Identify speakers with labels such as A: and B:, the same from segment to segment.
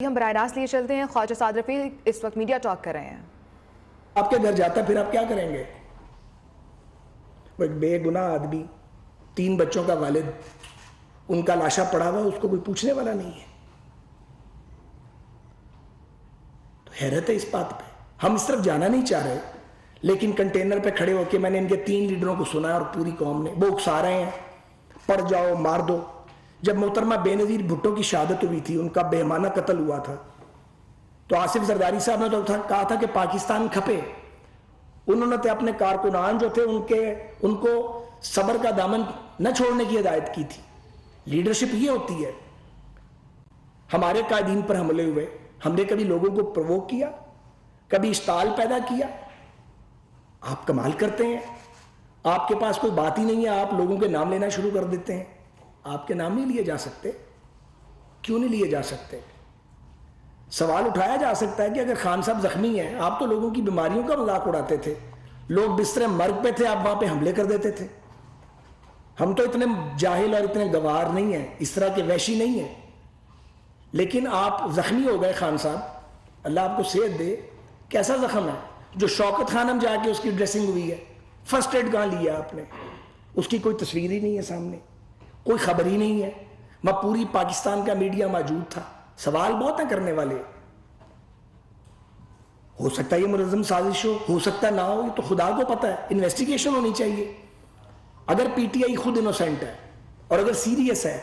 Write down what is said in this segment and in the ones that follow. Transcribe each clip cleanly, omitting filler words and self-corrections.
A: ہم براہ راست لیے چلتے ہیں. خواجہ سعد رفیق اس وقت میڈیا ٹاک کر رہے ہیں.
B: آپ کے گھر جاتا پھر آپ کیا کریں گے؟ وہ ایک بے گناہ آدمی، 3 بچوں کا والد، ان کا لاشا پڑا ہوا، اس کو کوئی پوچھنے والا نہیں ہے. تو حیرت ہے اس بات پہ. ہم اس طرف جانا نہیں چاہ رہے، لیکن کنٹینر پہ کھڑے ہو کے میں نے ان کے 3 لیڈروں کو سنا اور پوری قوم نے، وہ اکسا رہے ہیں پڑ جاؤ مار دو. جب محترمہ بے نظیر بھٹو کی شہادت ہوئی تھی، ان کا بےمانہ قتل ہوا تھا، تو آصف زرداری صاحب نے تو کہا تھا کہ پاکستان کھپے. انہوں نے اپنے کارکنان جو تھے ان کو صبر کا دامن نہ چھوڑنے کی ہدایت کی تھی. لیڈرشپ یہ ہوتی ہے. ہمارے قائدین پر حملے ہوئے، ہم نے کبھی لوگوں کو پرووک کیا، کبھی اشتعال پیدا کیا؟ آپ کمال کرتے ہیں. آپ کے پاس کوئی بات ہی نہیں ہے، آپ لوگوں کے نام لینا شروع کر دیتے ہیں. آپ کے نام نہیں لیے جا سکتے. کیوں نہیں لیے جا سکتے؟ سوال اٹھایا جا سکتا ہے کہ اگر خان صاحب زخمی ہیں، آپ تو لوگوں کی بیماریوں کا مذاق اڑاتے تھے، لوگ بستر مرگ پہ تھے، آپ وہاں پہ حملے کر دیتے تھے. ہم تو اتنے جاہل اور اتنے گوار نہیں ہیں، اس طرح کے وحشی نہیں ہیں. لیکن آپ زخمی ہو گئے خان صاحب، اللہ آپ کو صحت دے. کیسا زخم ہے؟ جو شوکت خانم جا کے اس کی ڈریسنگ ہوئی ہے، فرسٹ ایڈ کہاں لیا آپ نے؟ اس کی کوئی تصویر ہی نہیں ہے سامنے، کوئی خبر ہی نہیں ہے. وہاں پوری پاکستان کا میڈیا موجود تھا. سوال بہت ہیں کرنے والے. ہو سکتا ہے یہ منظم سازش ہو سکتا ہے نہ ہو، یہ تو خدا کو پتہ ہے. انویسٹیگیشن ہونی چاہیے. اگر پی ٹی آئی خود انوسینٹ ہے اور اگر سیریس ہے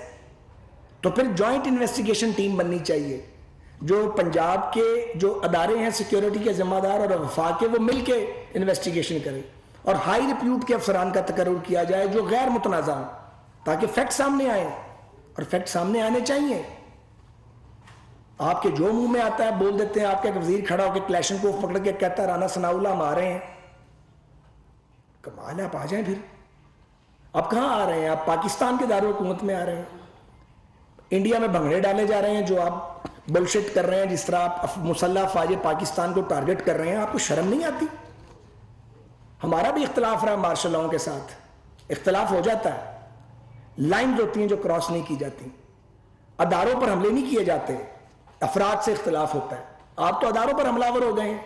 B: تو پھر جوائنٹ انویسٹیگیشن ٹیم بننی چاہیے. جو پنجاب کے جو ادارے ہیں سیکیورٹی کے ذمہ دار اور وفاق کے، وہ مل کے انویسٹیگیشن کریں اور ہائی ریپیوٹ کے افسران کا تقرر کیا جائے جو غیر متنازع ہوں، تاکہ فیکٹ سامنے آئے. اور فیکٹ سامنے آنے چاہیے. آپ کے جو منہ میں آتا ہے بول دیتے ہیں. آپ کا ایک وزیر کھڑا ہو کے کلیشن کو پکڑ کے کہتا ہے رانا ثناء اللہ ہم آ رہے ہیں. کمال ہے، آپ آ جائیں. پھر آپ کہاں آ رہے ہیں؟ آپ پاکستان کے دارالحکومت میں آ رہے ہیں. انڈیا میں بھنگڑے ڈالے جا رہے ہیں جو آپ بلشٹ کر رہے ہیں، جس طرح آپ مسلح افواج پاکستان کو ٹارگٹ کر رہے ہیں. آپ کو شرم نہیں آتی؟ ہمارا بھی اختلاف رہا مارشل لاؤں کے ساتھ. اختلاف ہو جاتا ہے، لائنز ہوتی ہیں جو کراس نہیں کی جاتی. اداروں پر حملے نہیں کیے جاتے، افراد سے اختلاف ہوتا ہے. آپ تو اداروں پر حملہ آور ہو گئے ہیں.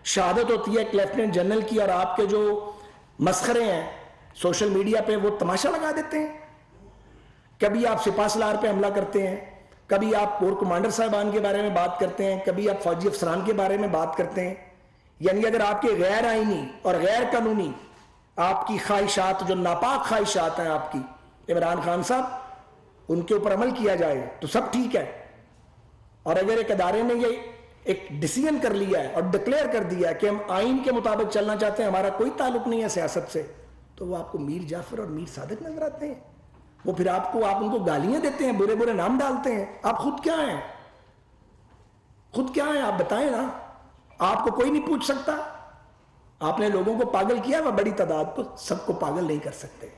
B: شہادت ہوتی ہے ایک لیفٹیننٹ جنرل کی اور آپ کے جو مسخرے ہیں سوشل میڈیا پہ وہ تماشا لگا دیتے ہیں. کبھی آپ سپاہ سالار پہ حملہ کرتے ہیں، کبھی آپ کور کمانڈر صاحبان کے بارے میں بات کرتے ہیں، کبھی آپ فوجی افسران کے بارے میں بات کرتے ہیں. یعنی اگر آپ کے غیر آئینی اور غیر قانونی آپ کی خواہشات، جو ناپاک خواہشات ہیں آپ کی عمران خان صاحب، ان کے اوپر عمل کیا جائے تو سب ٹھیک ہے. اور اگر ایک ادارے نے یہ ایک ڈیسیژن کر لیا ہے اور ڈکلیئر کر دیا ہے کہ ہم آئین کے مطابق چلنا چاہتے ہیں، ہمارا کوئی تعلق نہیں ہے سیاست سے، تو وہ آپ کو میر جعفر اور میر صادق نظر آتے ہیں. وہ پھر آپ ان کو گالیاں دیتے ہیں، برے برے نام ڈالتے ہیں. آپ خود کیا ہیں؟ خود کیا ہیں آپ بتائیں نا. آپ کو کوئی نہیں پوچھ سکتا. آپ نے لوگوں کو پاگل کیا، وہ بڑی تعداد کو سب کو پاگل نہیں کر سکتے.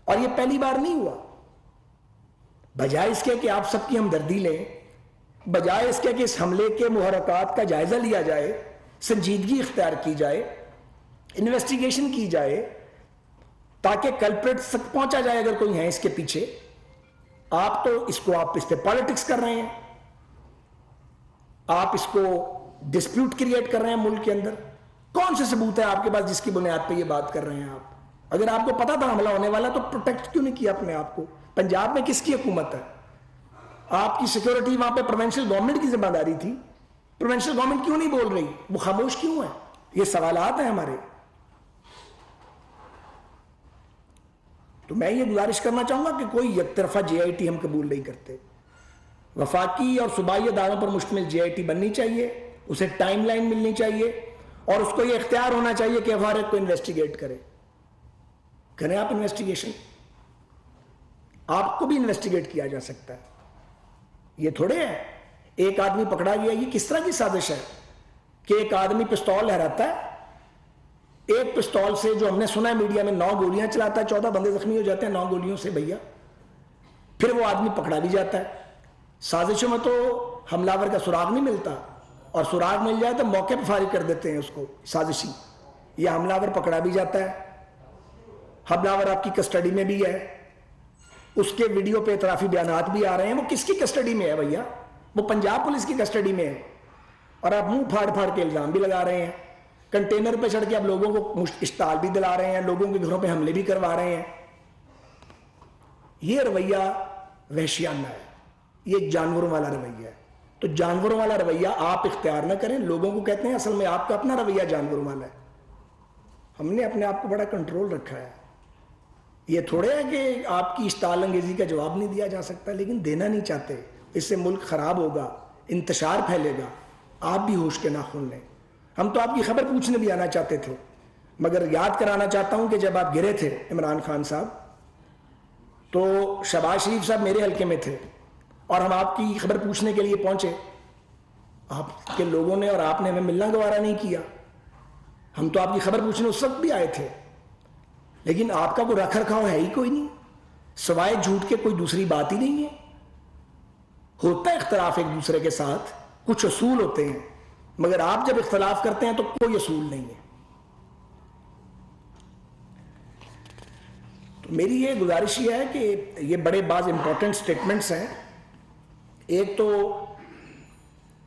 B: اور یہ پہلی بار نہیں ہوا. بجائے اس کے کہ آپ سب کی ہمدردی لیں، بجائے اس کے کہ اس حملے کے محرکات کا جائزہ لیا جائے، سنجیدگی اختیار کی جائے، انویسٹیگیشن کی جائے تاکہ کلپریٹ تک پہنچا جائے اگر کوئی ہے اس کے پیچھے، آپ تو اس پہ پالیٹکس کر رہے ہیں. آپ اس کو ڈسپیوٹ کریٹ کر رہے ہیں ملک کے اندر. کون سے ثبوت ہے آپ کے پاس جس کی بنیاد پہ یہ بات کر رہے ہیں آپ؟ اگر آپ کو پتا تھا حملہ ہونے والا تو پروٹیکٹ کیوں نہیں کیا اپنے آپ کو؟ پنجاب میں کس کی حکومت ہے؟ آپ کی سیکیورٹی وہاں پہ پروونشل گورنمنٹ کی ذمہ داری تھی. پروونشل گورنمنٹ کیوں نہیں بول رہی؟ وہ خاموش کیوں ہے؟ یہ سوالات ہیں ہمارے. تو میں یہ گزارش کرنا چاہوں گا کہ کوئی یک طرفہ جے آئی ٹی ہم قبول نہیں کرتے. وفاقی اور صوبائی اداروں پر مشتمل جے آئی ٹی بننی چاہیے، اسے ٹائم لائن ملنی چاہیے اور اس کو یہ اختیار ہونا چاہیے کہ ہر ایک کو انویسٹیگیٹ کریں آپ انویسٹیگیشن. آپ کو بھی انویسٹیگیٹ کیا جا سکتا ہے. یہ تھوڑے ہے ایک آدمی پکڑا گیا. یہ کس طرح کی سازش ہے کہ ایک آدمی پستول لہراتا ہے، ایک پستول سے جو ہم نے سنا ہے میڈیا میں 9 گولیاں چلاتا ہے، 14 بندے زخمی ہو جاتے ہیں 9 گولیوں سے بھیا. پھر وہ آدمی پکڑا بھی جاتا ہے. سازشوں میں تو حملہ ور کا سراغ نہیں ملتا، اور سراغ مل جائے تو موقع پہ فارغ کر دیتے ہیں اس کو سازشی. یہ حملہ ور پکڑا بھی جاتا ہے، حملہ ور آپ کی کسٹڈی میں بھی ہے، اس کے ویڈیو پہ اعترافی بیانات بھی آ رہے ہیں. وہ کس کی کسٹڈی میں ہے بھیا؟ وہ پنجاب پولیس کی کسٹڈی میں ہے اور آپ منہ پھاڑ پھاڑ کے الزام بھی لگا رہے ہیں, کنٹینر پہ چڑھ کے آپ لوگوں کو اشتعال بھی دلا رہے ہیں, لوگوں کے گھروں پہ حملے بھی کروا رہے ہیں. یہ رویہ وحشیانہ ہے, یہ جانوروں والا رویہ ہے. تو جانوروں والا رویہ آپ اختیار نہ کریں. لوگوں کو کہتے ہیں اصل میں آپ کا اپنا رویہ جانوروں والا ہے. ہم نے اپنے آپ کو بڑا کنٹرول رکھا ہے. یہ تھوڑے ہے کہ آپ کی اشتعال انگیزی کا جواب نہیں دیا جا سکتا, لیکن دینا نہیں چاہتے. اس سے ملک خراب ہوگا, انتشار پھیلے گا. آپ بھی ہوش کے ناخن لیں. ہم تو آپ کی خبر پوچھنے بھی آنا چاہتے تھے, مگر یاد کرانا چاہتا ہوں کہ جب آپ گرے تھے عمران خان صاحب, تو شہباز شریف صاحب میرے حلقے میں تھے اور ہم آپ کی خبر پوچھنے کے لیے پہنچے. آپ کے لوگوں نے اور آپ نے ہمیں ملنا گوارا نہیں کیا. ہم تو آپ کی خبر پوچھنے اس وقت بھی آئے تھے, لیکن آپ کا کوئی رکھ رکھاؤ ہے ہی کوئی نہیں, سوائے جھوٹ کے کوئی دوسری بات ہی نہیں ہے. ہوتا ہے اختلاف ایک دوسرے کے ساتھ, کچھ اصول ہوتے ہیں, مگر آپ جب اختلاف کرتے ہیں تو کوئی اصول نہیں ہے. تو میری یہ گزارش یہ ہے کہ یہ بڑے بعض امپورٹنٹ سٹیٹمنٹس ہیں. ایک تو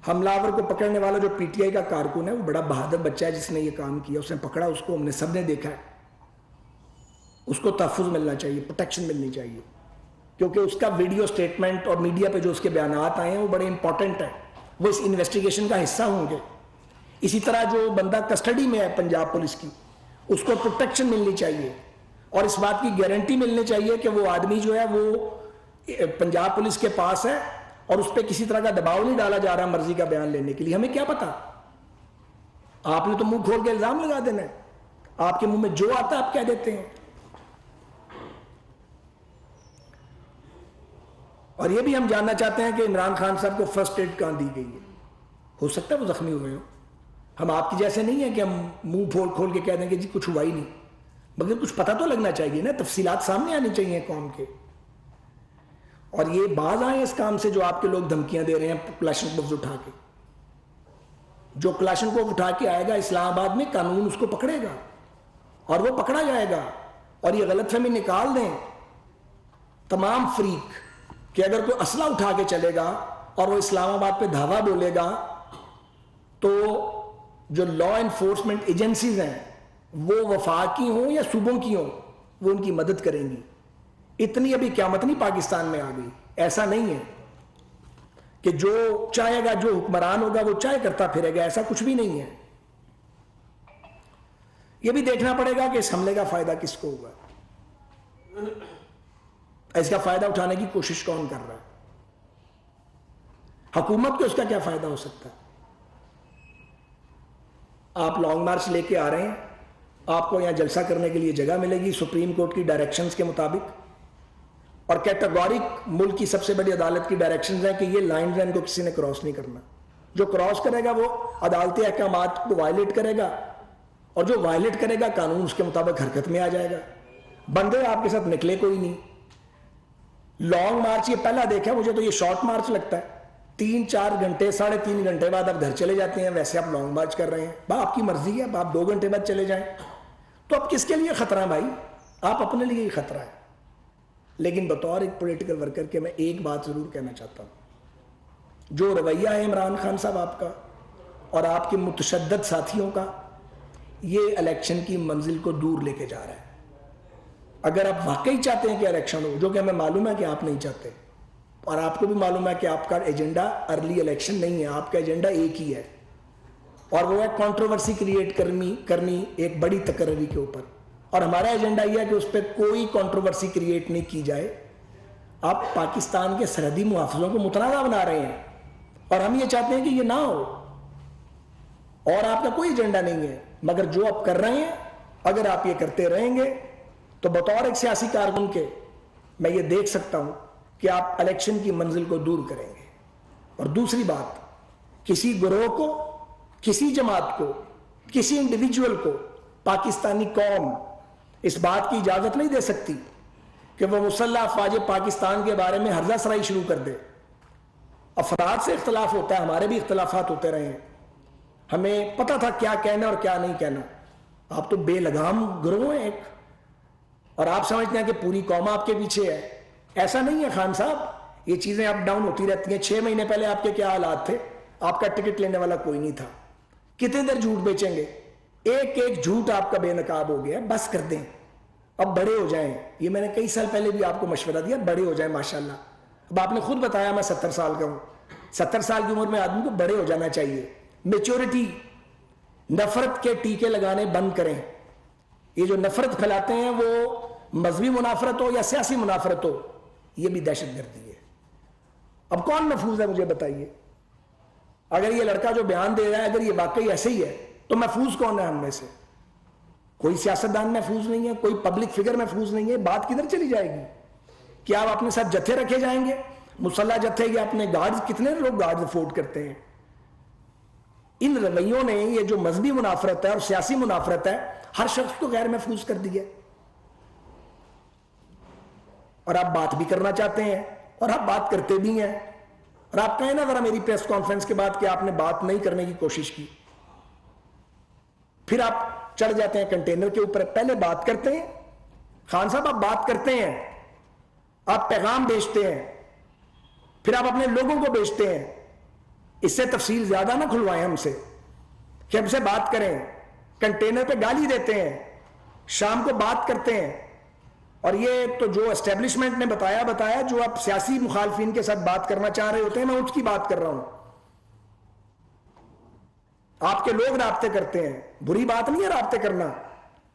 B: حملہ آور کو پکڑنے والا جو پی ٹی آئی کا کارکن ہے, وہ بڑا بہادر بچہ ہے جس نے یہ کام کیا. اس نے پکڑا, اس کو ہم نے سب نے دیکھا ہے. اس کو تحفظ ملنا چاہیے, پروٹیکشن ملنی چاہیے, کیونکہ اس کا ویڈیو سٹیٹمنٹ اور میڈیا پہ جو اس کے بیانات آئے ہیں وہ بڑے امپورٹنٹ ہیں. وہ اس انویسٹیگیشن کا حصہ ہوں گے. اسی طرح جو بندہ کسٹڈی میں ہے پنجاب پولیس کی, اس کو پروٹیکشن ملنی چاہیے اور اس بات کی گارنٹی ملنی چاہیے کہ وہ آدمی جو ہے وہ پنجاب پولیس کے پاس ہے اور اس پہ کسی طرح کا دباؤ نہیں ڈالا جا رہا مرضی کا بیان لینے کے لیے. ہمیں کیا پتا, آپ نے تو منہ کھول کے الزام لگا دینا ہے. آپ کے منہ میں جو آتا ہے آپ کہہ دیتے ہیں. اور یہ بھی ہم جاننا چاہتے ہیں کہ عمران خان صاحب کو فرسٹ ایڈ کہاں دی گئی ہے. ہو سکتا ہے وہ زخمی ہوئے ہو. ہم آپ کی جیسے نہیں ہیں کہ ہم منہ کھول کے کہہ دیں کہ جی کچھ ہوا ہی نہیں, مگر کچھ پتہ تو لگنا چاہیے نا, تفصیلات سامنے آنی چاہیے قوم کے. اور یہ باز آئے اس کام سے جو آپ کے لوگ دھمکیاں دے رہے ہیں کلاشن کوف اٹھا کے. جو کلاشن کوف اٹھا کے آئے گا اسلام آباد میں, قانون اس کو پکڑے گا اور وہ پکڑا جائے گا. اور یہ غلط فہمی نکال دیں تمام فریق کہ اگر کوئی اسلحہ اٹھا کے چلے گا اور وہ اسلام آباد پہ دھاوا بولے گا تو جو لا انفورسمنٹ ایجنسیز ہیں وہ وفاقی ہوں یا صوبوں کی ہوں, وہ ان کی مدد کریں گی. اتنی ابھی قیامت نہیں پاکستان میں آ گئی. ایسا نہیں ہے کہ جو چاہے گا, جو حکمران ہوگا وہ چاہے کرتا پھرے گا. ایسا کچھ بھی نہیں ہے. یہ بھی دیکھنا پڑے گا کہ اس حملے کا فائدہ کس کو ہوگا, اس کا فائدہ اٹھانے کی کوشش کون کر رہا ہے. حکومت کو اس کا کیا فائدہ ہو سکتا ہے. آپ لانگ مارچ لے کے آ رہے ہیں, آپ کو یہاں جلسہ کرنے کے لیے جگہ ملے گی سپریم کورٹ کی ڈائریکشنز کے مطابق, اور کیٹیگورک ملک کی سب سے بڑی عدالت کی ڈائریکشنز ہیں کہ یہ لائنز ہیں, ان کو کسی نے کراس نہیں کرنا. جو کراس کرے گا وہ عدالتی احکامات کو وائلیٹ کرے گا, اور جو وائلیٹ کرے گا قانون اس کے مطابق حرکت میں آ جائے گا. بندے آپ کے ساتھ نکلے کوئی نہیں. لانگ مارچ یہ پہلا دیکھا, مجھے تو یہ شارٹ مارچ لگتا ہے. 3-4 گھنٹے 3.5 گھنٹے بعد آپ گھر چلے جاتے ہیں, ویسے آپ لانگ مارچ کر رہے ہیں. آپ کی مرضی ہے, آپ 2 گھنٹے بعد چلے جائیں. تو اب کس کے لیے خطرہ ہے بھائی؟ آپ اپنے لیے ہی خطرہ ہے. لیکن بطور ایک پولیٹیکل ورکر کے میں ایک بات ضرور کہنا چاہتا ہوں. جو رویہ ہے عمران خان صاحب آپ کا اور آپ کے متشدد ساتھیوں کا, یہ الیکشن کی منزل کو دور لے کے جا رہا ہے. اگر آپ واقعی چاہتے ہیں کہ الیکشن ہو, جو کہ ہمیں معلوم ہے کہ آپ نہیں چاہتے, اور آپ کو بھی معلوم ہے کہ آپ کا ایجنڈا ارلی الیکشن نہیں ہے, آپ کا ایجنڈا ایک ہی ہے, اور وہ ہے کنٹروورسی کریٹ کرنی ایک بڑی تقرری کے اوپر. اور ہمارا ایجنڈا یہ ہے کہ اس پہ کوئی کنٹروورسی کریٹ نہیں کی جائے. آپ پاکستان کے سرحدی محافظوں کو متنازع بنا رہے ہیں, اور ہم یہ چاہتے ہیں کہ یہ نہ ہو, اور آپ کا کوئی ایجنڈا نہیں ہے. مگر جو آپ کر رہے ہیں, اگر آپ یہ کرتے رہیں گے تو بطور ایک سیاسی کارکن کے میں یہ دیکھ سکتا ہوں کہ آپ الیکشن کی منزل کو دور کریں گے. اور دوسری بات, کسی گروہ کو, کسی جماعت کو, کسی انڈیویجول کو پاکستانی قوم اس بات کی اجازت نہیں دے سکتی کہ وہ مسلح افواج پاکستان کے بارے میں ہرزہ سرائی شروع کر دے. افراد سے اختلاف ہوتا ہے, ہمارے بھی اختلافات ہوتے رہے ہیں, ہمیں پتہ تھا کیا کہنا اور کیا نہیں کہنا. آپ تو بے لگام گروہ ہیں ایک, اور آپ سمجھتے ہیں کہ پوری قوم آپ کے پیچھے ہے. ایسا نہیں ہے خان صاحب. یہ چیزیں اپ ڈاؤن ہوتی رہتی ہیں. 6 مہینے پہلے آپ کے کیا حالات تھے؟ آپ کا ٹکٹ لینے والا کوئی نہیں تھا. کتنے دیر جھوٹ بیچیں گے؟ ایک ایک جھوٹ آپ کا بے نقاب ہو گیا. بس کر دیں, اب بڑے ہو جائیں. یہ میں نے کئی سال پہلے بھی آپ کو مشورہ دیا, بڑے ہو جائیں ماشاءاللہ. اب آپ نے خود بتایا میں 70 سال کا ہوں. 70 سال کی عمر میں آدمی کو بڑے ہو جانا چاہیے. میچورٹی. نفرت کے ٹیکے لگانے بند کریں. یہ جو نفرت پھیلاتے ہیں وہ مذہبی منافرت ہو یا سیاسی منافرت ہو, یہ بھی دہشت گردی ہے. اب کون محفوظ ہے مجھے بتائیے؟ اگر یہ لڑکا جو بیان دے رہا ہے اگر یہ واقعی ایسے ہی ہے تو محفوظ کون ہے ہم میں سے؟ کوئی سیاستدان محفوظ نہیں ہے, کوئی پبلک فگر محفوظ نہیں ہے. بات کدھر چلی جائے گی؟ کیا آپ اپنے ساتھ جتھے رکھے جائیں گے؟ مسلح جتھے یا اپنے گارڈز؟ کتنے لوگ گارڈز افورڈ کرتے ہیں؟ ان رویوں نے یہ جو مذہبی منافرت ہے اور سیاسی منافرت ہے ہر شخص کو غیر محفوظ کر دیا. اور آپ بات بھی کرنا چاہتے ہیں اور آپ بات کرتے بھی ہیں. اور آپ کہیں نا ذرا میری پریس کانفرنس کے بعد کہ آپ نے بات نہیں کرنے کی کوشش کی, پھر آپ چڑھ جاتے ہیں کنٹینر کے اوپر. پہلے بات کرتے ہیں. خان صاحب آپ بات کرتے ہیں, آپ پیغام بیچتے ہیں, پھر آپ اپنے لوگوں کو بیچتے ہیں. اس سے تفصیل زیادہ نہ کھلوائیں ہم سے کہ ہم سے بات کریں. کنٹینر پہ گالی دیتے ہیں, شام کو بات کرتے ہیں. اور یہ تو جو اسٹیبلشمنٹ نے بتایا جو آپ سیاسی مخالفین کے ساتھ بات کرنا چاہ رہے ہوتے ہیں, میں اس کی بات کر رہا ہوں. آپ کے لوگ رابطے کرتے ہیں, بری بات نہیں ہے رابطے کرنا,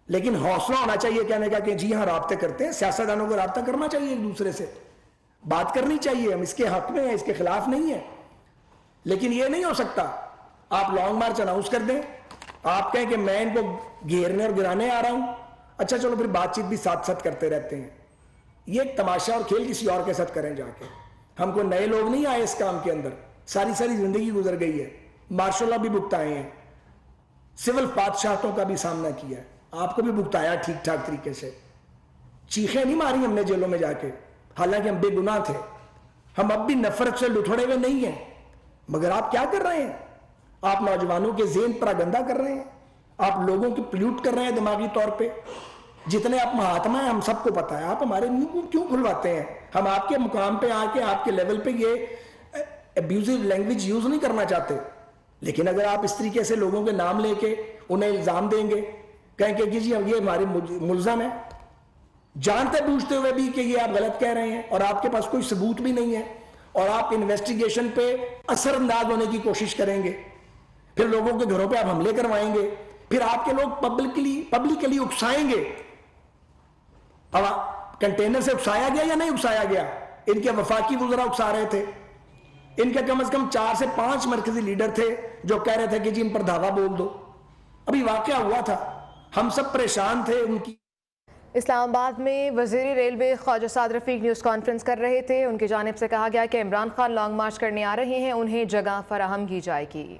B: لیکن حوصلہ ہونا چاہیے کہنے کا کہ جی ہاں رابطے کرتے ہیں. سیاستدانوں کو رابطہ کرنا چاہیے, ایک دوسرے سے بات کرنی چاہیے. ہم اس کے حق میں ہیں, اس کے خلاف نہیں ہیں. لیکن یہ نہیں ہو سکتا آپ لانگ مارچ اناؤنس کر دیں, آپ کہیں کہ میں ان کو گھیرنے اور گرانے آ رہا ہوں. اچھا چلو پھر بات چیت بھی ساتھ ساتھ کرتے رہتے ہیں. یہ ایک تماشا اور کھیل کسی اور کے ساتھ کریں جا کے. ہم کو نئے لوگ نہیں آئے اس کام کے اندر, ساری زندگی گزر گئی ہے. مارشل لا بھی بھگتائے ہیں, سول بادشاہتوں کا بھی سامنا کیا ہے, آپ کو بھی بھگتایا ٹھیک ٹھاک طریقے سے. چیخیں نہیں ماری ہم نے جیلوں میں جا کے, حالانکہ ہم بے گناہ تھے. ہم اب بھی نفرت سے لٹھڑے ہوئے نہیں ہیں. مگر آپ کیا کر رہے ہیں؟ آپ نوجوانوں کے ذہن پر گندا کر رہے ہیں, آپ لوگوں کو پلیوٹ کر رہے ہیں دماغی طور پہ. جتنے آپ مہاتما ہیں ہم سب کو پتا ہے, آپ ہمارے منہ کو کیوں کھلواتے ہیں؟ ہم آپ کے مقام پہ آ کے آپ کے لیول پہ یہ ابیوزو لینگویج یوز نہیں کرنا چاہتے. لیکن اگر آپ اس طریقے سے لوگوں کے نام لے کے انہیں الزام دیں گے, کہیں کہ جی یہ ہمارے ملزم ہیں, جانتے بوجھتے ہوئے بھی کہ یہ آپ غلط کہہ رہے ہیں اور آپ کے پاس کوئی ثبوت بھی نہیں ہے, اور آپ انویسٹیگیشن پہ اثر انداز ہونے کی کوشش کریں گے, پھر لوگوں کے گھروں پہ آپ حملے کروائیں گے, پھر آپ کے لوگ پبلکلی اکسائیں گے. اب کنٹینر سے اکسایا گیا یا نہیں اکسایا گیا؟ ان کے وفاقی وزراء اکسا رہے تھے. ان کے کم از کم 4 سے 5 مرکزی لیڈر تھے جو کہہ رہے تھے کہ جی ان پر دھاوا بول دو. ابھی واقعہ ہوا تھا, ہم سب پریشان تھے. ان کی
A: اسلام آباد میں وزیر ریلوے خواجہ سعد رفیق نیوز کانفرنس کر رہے تھے. ان کی جانب سے کہا گیا کہ عمران خان لانگ مارچ کرنے آ رہے ہیں, انہیں جگہ فراہم کی جائے گی.